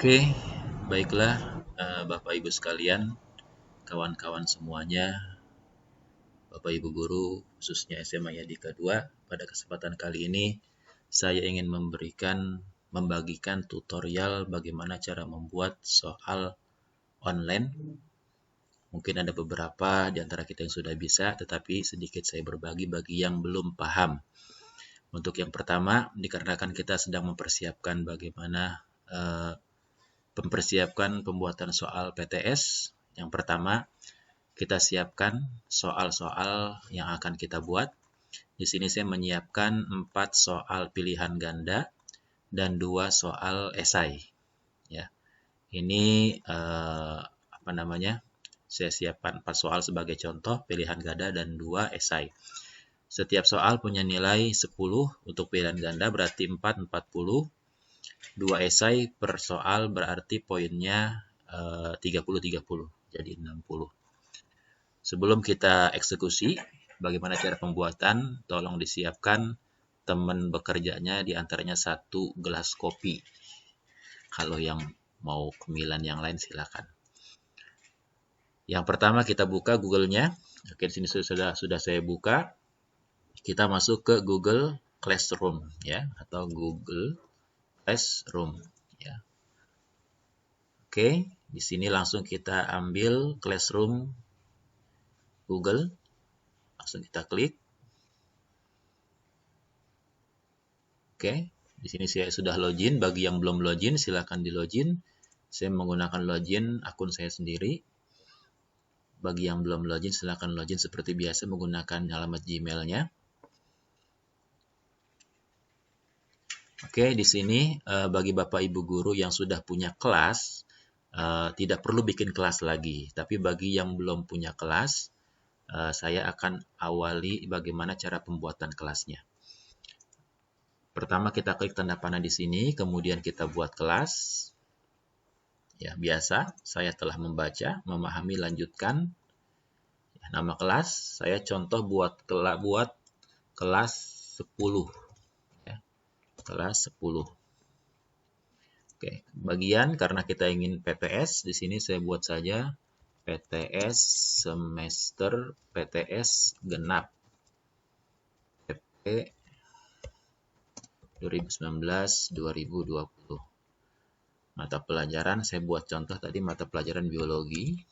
Oke, baiklah Bapak Ibu sekalian, kawan-kawan semuanya, Bapak Ibu guru, khususnya SMA Yadika 2, pada kesempatan kali ini saya ingin membagikan tutorial bagaimana cara membuat soal online. Mungkin ada beberapa di antara kita yang sudah bisa, tetapi sedikit saya berbagi bagi yang belum paham. Untuk yang pertama, dikarenakan kita sedang mempersiapkan pembuatan soal PTS. Yang pertama, kita siapkan soal-soal yang akan kita buat. Di sini saya menyiapkan 4 soal pilihan ganda dan 2 soal esai. Ya, ini saya siapkan 4 soal sebagai contoh pilihan ganda dan 2 esai. Setiap soal punya nilai 10 untuk pilihan ganda berarti 4, 40. 2 esai per soal berarti poinnya 30-30, jadi 60. Sebelum kita eksekusi, bagaimana cara pembuatan? Tolong disiapkan teman bekerjanya, diantaranya 1 gelas kopi. Kalau yang mau cemilan yang lain silakan. Yang pertama kita buka Google-nya. Oke, di sini sudah saya buka. Kita masuk ke Google Classroom ya, atau Google Classroom ya. Oke, di sini langsung kita ambil Classroom Google, langsung kita klik. Oke, di sini saya sudah login. Bagi yang belum login, silakan di login. Saya menggunakan login akun saya sendiri. Bagi yang belum login, silakan login seperti biasa menggunakan alamat Gmail-nya. Oke, di sini bagi Bapak Ibu guru yang sudah punya kelas, tidak perlu bikin kelas lagi. Tapi bagi yang belum punya kelas, saya akan awali bagaimana cara pembuatan kelasnya. Pertama kita klik tanda panah di sini, kemudian kita buat kelas. Ya, biasa, saya telah membaca, memahami, lanjutkan. Ya, nama kelas, saya contoh buat kelas 10. Ya, kelas 10. Oke, bagian karena kita ingin PTS, di sini saya buat saja PTS semester PTS genap. PP 2019-2020. Mata pelajaran saya buat contoh tadi mata pelajaran biologi,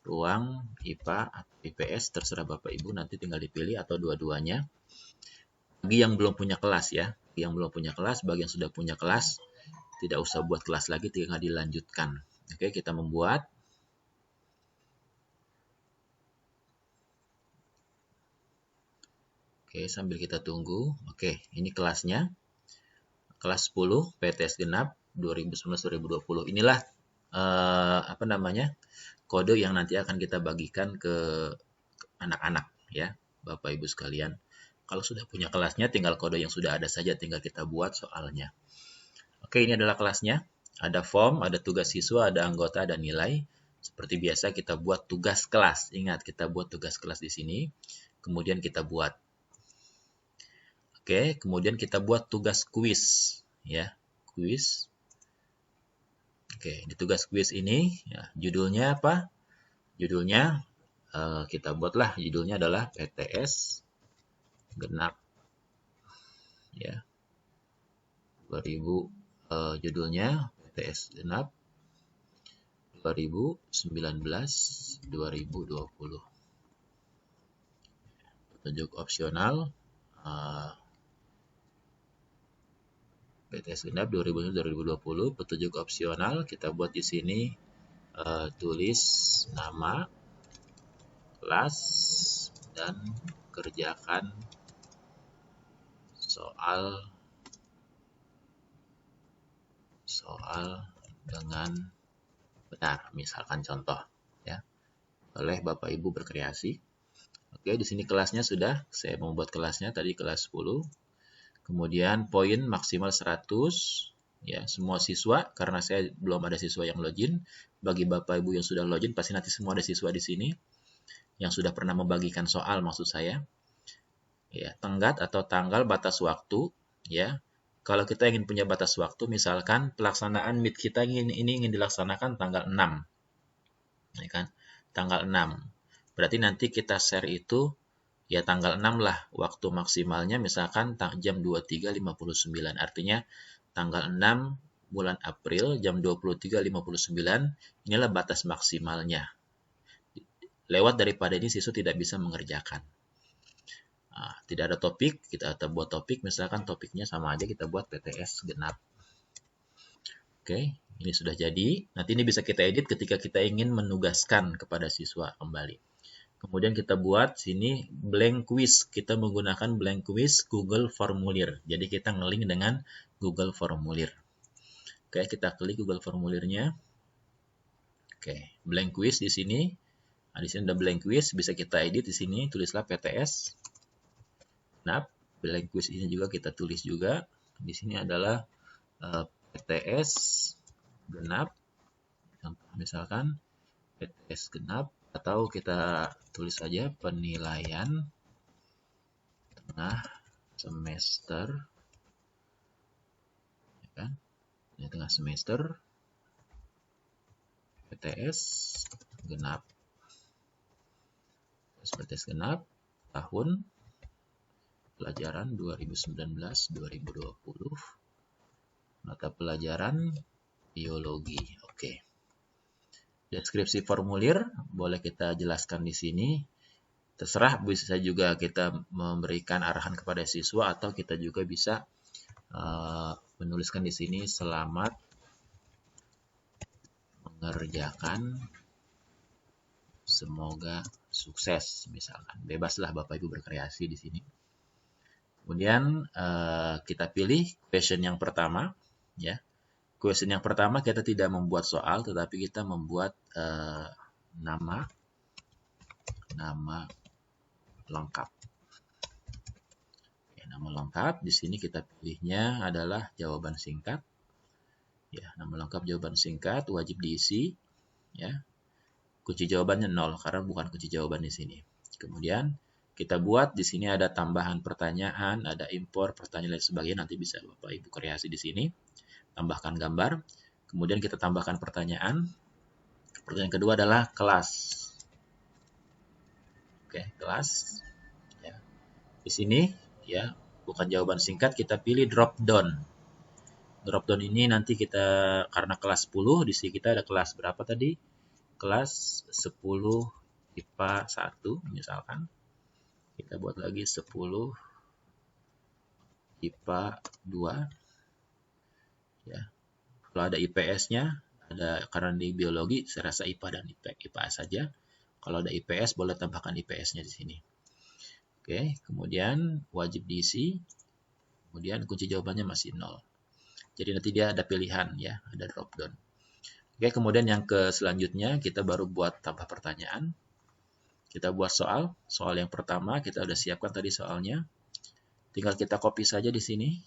ruang, IPA atau IPS, terserah Bapak Ibu, nanti tinggal dipilih atau dua-duanya. Bagi yang belum punya kelas ya, bagi yang sudah punya kelas, tidak usah buat kelas lagi, tinggal dilanjutkan. Oke, kita membuat. Oke, sambil kita tunggu. Oke, ini kelasnya. Kelas 10 PTS genap 2019-2020. Inilah kode yang nanti akan kita bagikan ke anak-anak ya, Bapak Ibu sekalian. Kalau sudah punya kelasnya, tinggal kode yang sudah ada saja, tinggal kita buat soalnya. Oke, ini adalah kelasnya. Ada form, ada tugas siswa, ada anggota, ada nilai. Seperti biasa kita buat tugas kelas. Ingat, kita buat tugas kelas di sini. Kemudian kita buat. Oke, kemudian kita buat tugas kuis ya, kuis. Oke, di tugas kuis ini ya, judulnya apa? Judulnya kita buatlah, judulnya adalah PTS genap ya. 2000 judulnya PTS genap 2019-2020. Petunjuk opsional PTS genap 2019-2020. Petunjuk opsional kita buat di sini, tulis nama kelas dan kerjakan soal dengan benar, misalkan contoh ya, oleh Bapak Ibu berkreasi. Oke, di sini kelasnya sudah saya membuat kelasnya tadi kelas 10. Kemudian poin maksimal 100 ya, semua siswa, karena saya belum ada siswa yang login. Bagi Bapak Ibu yang sudah login pasti nanti semua ada siswa di sini yang sudah pernah membagikan soal, maksud saya. Ya, tenggat atau tanggal batas waktu ya. Kalau kita ingin punya batas waktu, misalkan pelaksanaan meet kita ini ingin dilaksanakan tanggal 6, ya kan? Tanggal 6. Berarti nanti kita share itu ya tanggal 6 lah waktu maksimalnya, misalkan jam 23.59. Artinya tanggal 6 bulan April jam 23.59 inilah batas maksimalnya. Lewat daripada ini siswa tidak bisa mengerjakan. Nah, tidak ada topik, kita buat topik, misalkan topiknya sama aja kita buat PTS genap. Oke, ini sudah jadi. Nanti ini bisa kita edit ketika kita ingin menugaskan kepada siswa kembali. Kemudian kita buat sini blank quiz. Kita menggunakan blank quiz Google Formulir. Jadi kita ngelink dengan Google Formulir. Oke, kita klik Google Formulirnya. Oke, blank quiz di sini. Nah, di sini ada blank quiz, bisa kita edit di sini, tulislah PTS. Nah, blank quiz ini juga kita tulis juga. Di sini adalah PTS genap. Misalkan PTS genap, atau kita tulis saja penilaian tengah semester, ya kan? Ini tengah semester PTS genap. PTS genap tahun pelajaran 2019-2020, mata pelajaran biologi. Oke. Deskripsi formulir boleh kita jelaskan di sini. Terserah, bisa juga kita memberikan arahan kepada siswa atau kita juga bisa menuliskan di sini selamat mengerjakan, semoga sukses, misalkan. Bebaslah Bapak Ibu berkreasi di sini. Kemudian kita pilih question yang pertama, ya. Question yang pertama kita tidak membuat soal, tetapi kita membuat nama lengkap. Ya, nama lengkap di sini kita pilihnya adalah jawaban singkat. Ya, nama lengkap jawaban singkat wajib diisi. Ya, kunci jawabannya 0 karena bukan kunci jawaban di sini. Kemudian kita buat di sini ada tambahan pertanyaan, ada impor pertanyaan dan sebagainya. Nanti bisa Bapak Ibu kreasi di sini. Tambahkan gambar. Kemudian kita tambahkan pertanyaan. Pertanyaan kedua adalah kelas. Oke, kelas. Ya. Di sini ya, bukan jawaban singkat, kita pilih drop down. Drop down ini nanti kita karena kelas 10, di sini kita ada kelas berapa tadi? Kelas 10 IPA 1 misalkan. Kita buat lagi 10 IPA 2. Ya. Kalau ada IPS-nya, karena di biologi saya rasa IPA dan IPA saja. Kalau ada IPS boleh tambahkan IPS-nya di sini. Oke, kemudian wajib diisi. Kemudian kunci jawabannya masih 0. Jadi nanti dia ada pilihan ya, ada drop down. Oke, kemudian yang selanjutnya kita baru buat tambah pertanyaan. Kita buat soal. Soal yang pertama kita udah siapkan tadi soalnya. Tinggal kita copy saja di sini.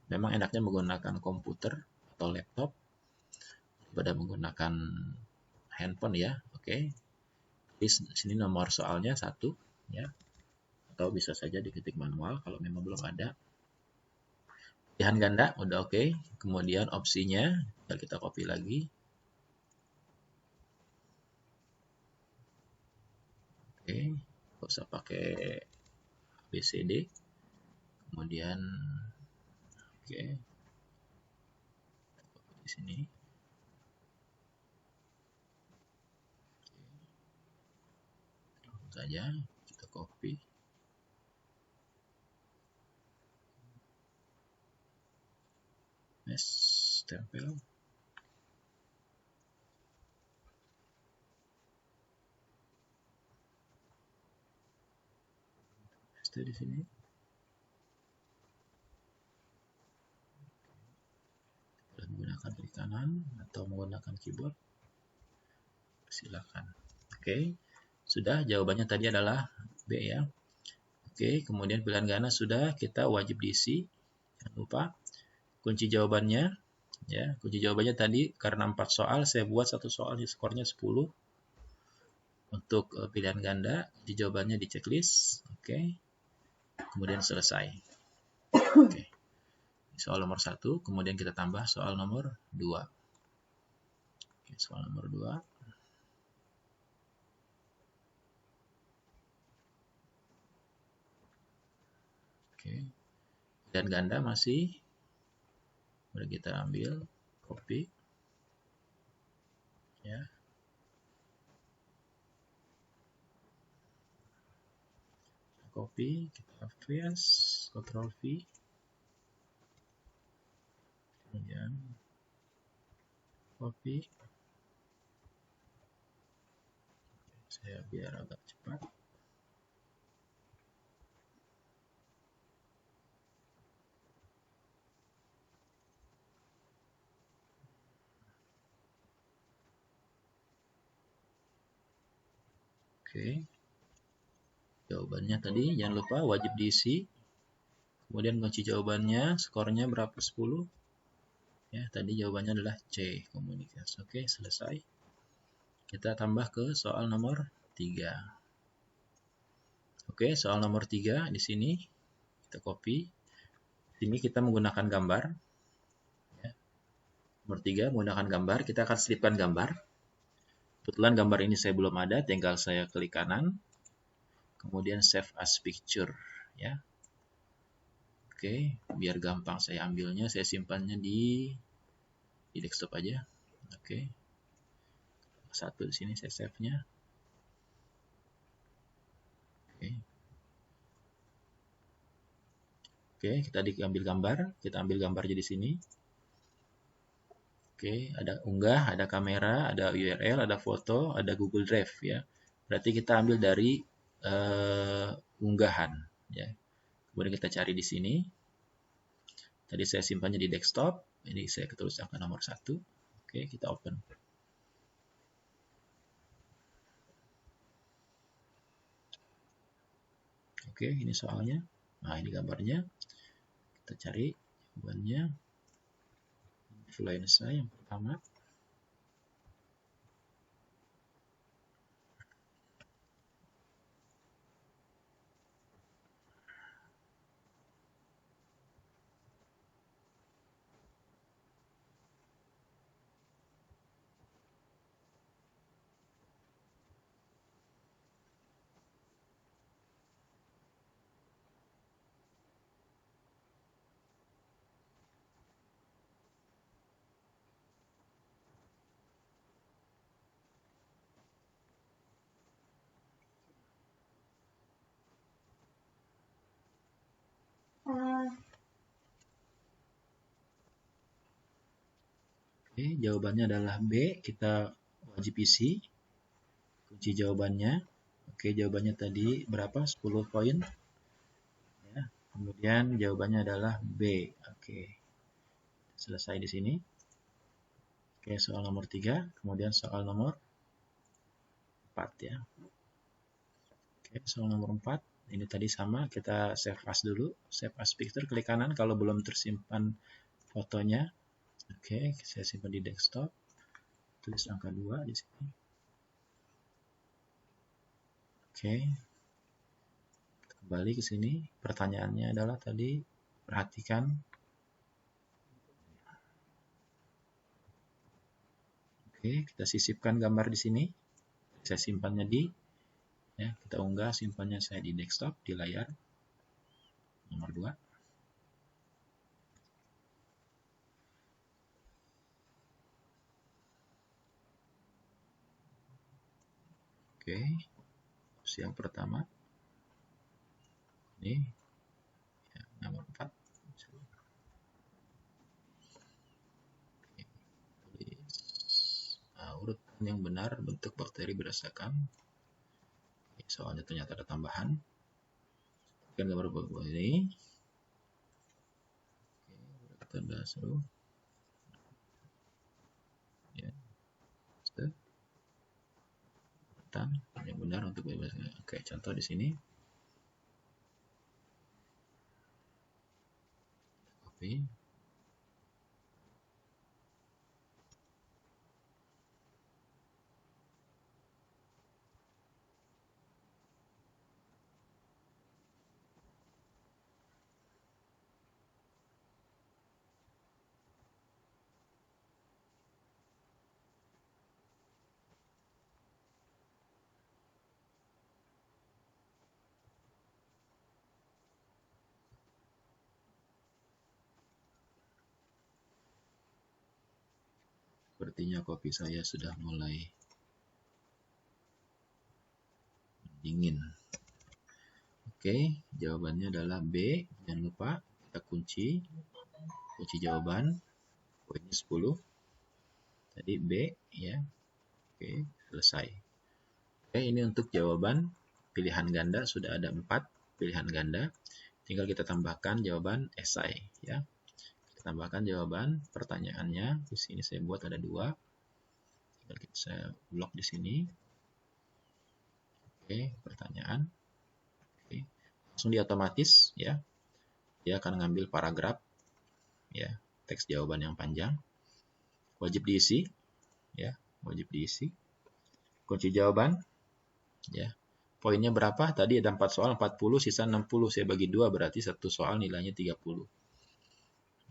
Memang enaknya menggunakan komputer atau laptop daripada menggunakan handphone ya. Oke. Di sini nomor soalnya 1 ya. Atau bisa saja diketik manual kalau memang belum ada. Pilihan ganda udah oke. Kemudian opsinya kita copy lagi. Oke, nggak usah pakai ABCD. Kemudian oke, di sini. Langsung saja kita copy. Paste, tempel. Paste di sini. Menggunakan klik kanan atau menggunakan keyboard, silakan. Oke, sudah, jawabannya tadi adalah B ya. Oke, kemudian pilihan ganda sudah, kita wajib diisi, jangan lupa. Kunci jawabannya ya, kunci jawabannya tadi karena 4 soal saya buat satu soal skornya 10. Untuk pilihan ganda, kunci jawabannya di checklist. Oke, kemudian selesai. Oke. soal nomor 1, kemudian kita tambah soal nomor 2. Oke, soal nomor 2. Oke. Dan ganda masih. Mari kita ambil, copy. Ya. Copy, kita paste, Ctrl V. Kemudian copy. Saya biar agak cepat. Oke. Jawabannya tadi jangan lupa wajib diisi. Kemudian kunci jawabannya, skornya berapa? 10. Ya, tadi jawabannya adalah C, komunikasi. Oke, selesai. Kita tambah ke soal nomor 3. Oke, soal nomor 3 di sini kita copy. Di sini kita menggunakan gambar. Ya. Nomor 3 menggunakan gambar, kita akan selipkan gambar. Kebetulan gambar ini saya belum ada, tinggal saya klik kanan. Kemudian save as picture, ya. Oke, biar gampang saya ambilnya, saya simpannya di desktop aja. Oke. Satu di sini saya save-nya. Oke. Oke, kita diambil gambar, kita ambil gambarnya di sini. Oke, ada unggah, ada kamera, ada URL, ada foto, ada Google Drive, ya. Berarti kita ambil dari unggahan, ya. Kemudian kita cari di sini. Tadi saya simpannya di desktop. Ini saya ketulis angka nomor 1. Oke, kita open. Oke, ini soalnya. Nah, ini gambarnya. Kita cari jawabannya. Influenza yang pertama. Oke, jawabannya adalah B. Kita wajib isi kunci jawabannya. Oke, jawabannya tadi berapa? 10 poin. Ya, kemudian jawabannya adalah B. Oke, selesai di sini. Oke, soal nomor 3. Kemudian soal nomor 4, ya. Oke, soal nomor 4. Ini tadi sama, kita save as dulu. Save as picture, klik kanan kalau belum tersimpan fotonya. Oke, saya simpan di desktop. Tulis angka 2 di sini. Oke. Kembali ke sini. Pertanyaannya adalah tadi, perhatikan. Oke, kita sisipkan gambar di sini. Saya simpannya di, ya, kita unggah, simpannya saya di desktop, di layar. Nomor 2. Oke, opsi yang pertama. Ini, ya, nomor 4. Urutan yang benar bentuk bakteri berdasarkan. Soalnya ternyata ada tambahan. Kan gambar bawah ini. Oke, dasar. Ya. Urutan yang benar untuk bebas. Oke, contoh di sini. Copy. Sepertinya kopi saya sudah mulai dingin. Oke, jawabannya adalah B. Jangan lupa kita kunci jawaban. Poinnya 10. Tadi B ya. Oke, selesai. Oke, ini untuk jawaban pilihan ganda sudah ada 4 pilihan ganda. Tinggal kita tambahkan jawaban esai ya. Kita tambahkan jawaban pertanyaannya. Di sini saya buat ada 2. Tinggal saya blok di sini. Oke, pertanyaan. Oke. Langsung di otomatis ya. Dia akan ngambil paragraf ya, teks jawaban yang panjang. Wajib diisi ya, wajib diisi. Kunci jawaban ya. Poinnya berapa? Tadi ada 4 soal, 40, sisa 60. Saya bagi 2, berarti satu soal nilainya 30.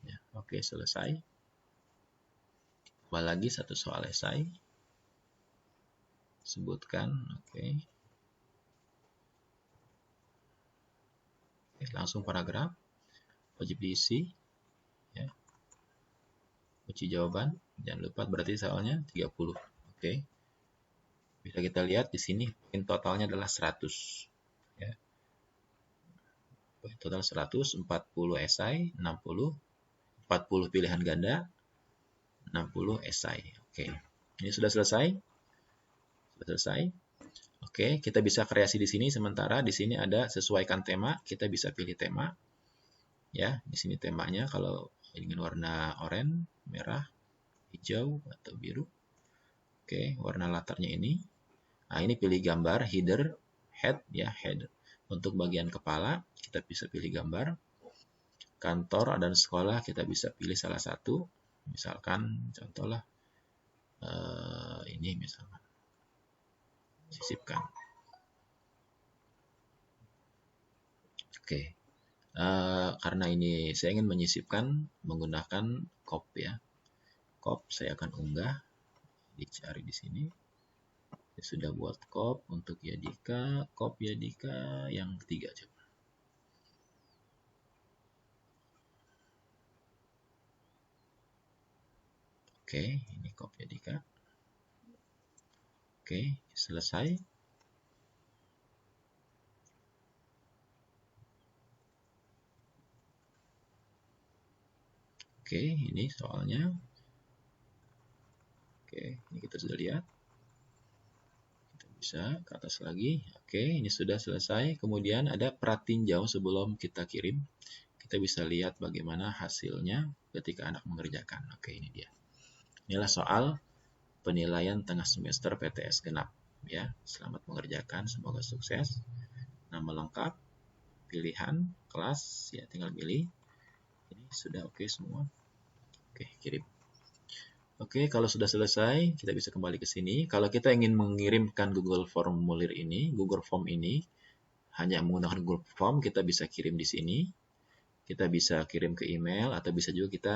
Ya, oke, selesai. Coba lagi satu soal esai. Sebutkan, oke. Oke, langsung paragraf. Wajib diisi. Ya. Kunci jawaban. Jangan lupa, berarti soalnya 30. Oke. Bisa kita lihat di sini poin totalnya adalah 100 ya. Poin total 100, 40 esai, 60 pilihan ganda, 60 esai. Oke. Ini sudah selesai? Sudah selesai. Oke, kita bisa kreasi di sini sementara di sini ada sesuaikan tema, kita bisa pilih tema. Ya, di sini temanya kalau ingin warna oranye, merah, hijau atau biru. Oke, warna latarnya ini. Nah, ini pilih gambar, header, head, ya, head. Untuk bagian kepala, kita bisa pilih gambar. Kantor dan sekolah, kita bisa pilih salah satu. Misalkan, contohlah, ini misalkan. Sisipkan. Oke. Karena ini saya ingin menyisipkan menggunakan cop, ya. Cop, saya akan unggah. Dicari di sini. Saya sudah buat cop untuk Yadika, cop Yadika yang ketiga coba. Oke, ini cop Yadika. Oke, selesai. Oke, ini soalnya. Oke, ini kita sudah lihat. Bisa ke atas lagi. Oke, ini sudah selesai. Kemudian ada pratinjau sebelum kita kirim. Kita bisa lihat bagaimana hasilnya ketika anak mengerjakan. Oke, ini dia. Inilah soal penilaian tengah semester PTS genap. Ya, selamat mengerjakan, semoga sukses. Nama lengkap, pilihan, kelas, ya tinggal pilih. Ini sudah oke semua. Oke, kirim. Oke, kalau sudah selesai, kita bisa kembali ke sini. Kalau kita ingin mengirimkan Google Formulir ini, Google Form ini, hanya menggunakan Google Form, kita bisa kirim di sini. Kita bisa kirim ke email, atau bisa juga kita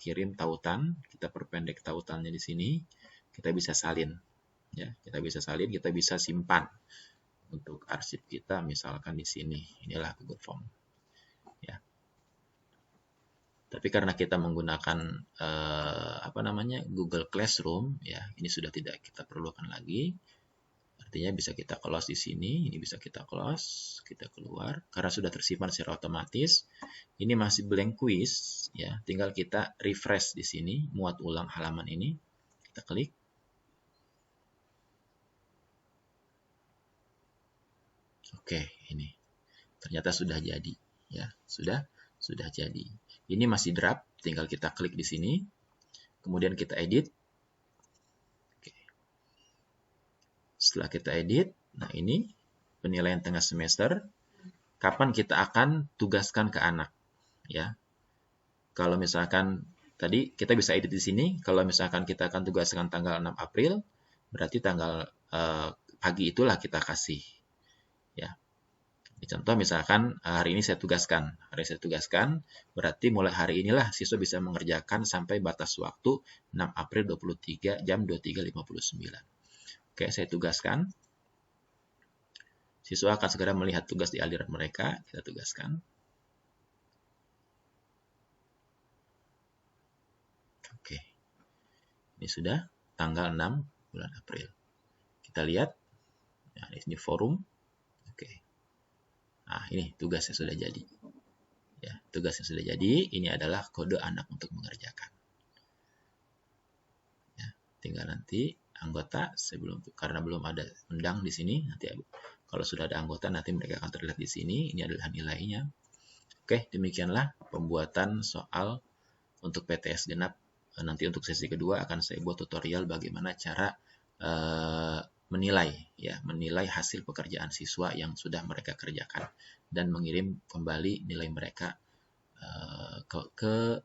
kirim tautan. Kita perpendek tautannya di sini. Kita bisa salin. Ya, kita bisa salin, kita bisa simpan. Untuk arsip kita, misalkan di sini. Inilah Google Form. Ya. Tapi karena kita menggunakan Google Classroom, ya ini sudah tidak kita perlukan lagi. Artinya bisa kita close di sini, ini bisa kita close, kita keluar karena sudah tersimpan secara otomatis. Ini masih blank quiz, ya tinggal kita refresh di sini, muat ulang halaman ini. Kita klik. Oke, ini ternyata sudah jadi, ya sudah jadi. Ini masih draft, tinggal kita klik di sini. Kemudian kita edit. Oke. Setelah kita edit, nah ini penilaian tengah semester. Kapan kita akan tugaskan ke anak, ya. Kalau misalkan tadi kita bisa edit di sini. Kalau misalkan kita akan tugaskan tanggal 6 April, berarti tanggal pagi itulah kita kasih, ya. Contoh misalkan hari ini saya tugaskan. Berarti mulai hari inilah siswa bisa mengerjakan sampai batas waktu 6 April 23 jam 23.59. Oke, saya tugaskan. Siswa akan segera melihat tugas di aliran mereka. Kita tugaskan. Oke. Ini Ini sudah tanggal 6 bulan April. Kita lihat, nah, ini forum. Oke. Nah, ini tugasnya sudah jadi. Ya, tugasnya sudah jadi. Ini adalah kode anak untuk mengerjakan. Ya, tinggal nanti anggota karena belum ada undang di sini. Nanti kalau sudah ada anggota, nanti mereka akan terlihat di sini. Ini adalah nilainya. Oke, demikianlah pembuatan soal untuk PTS genap. Nanti untuk sesi kedua akan saya buat tutorial bagaimana cara menilai hasil pekerjaan siswa yang sudah mereka kerjakan dan mengirim kembali nilai mereka ke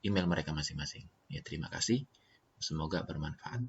email mereka masing-masing. Ya, terima kasih. Semoga bermanfaat.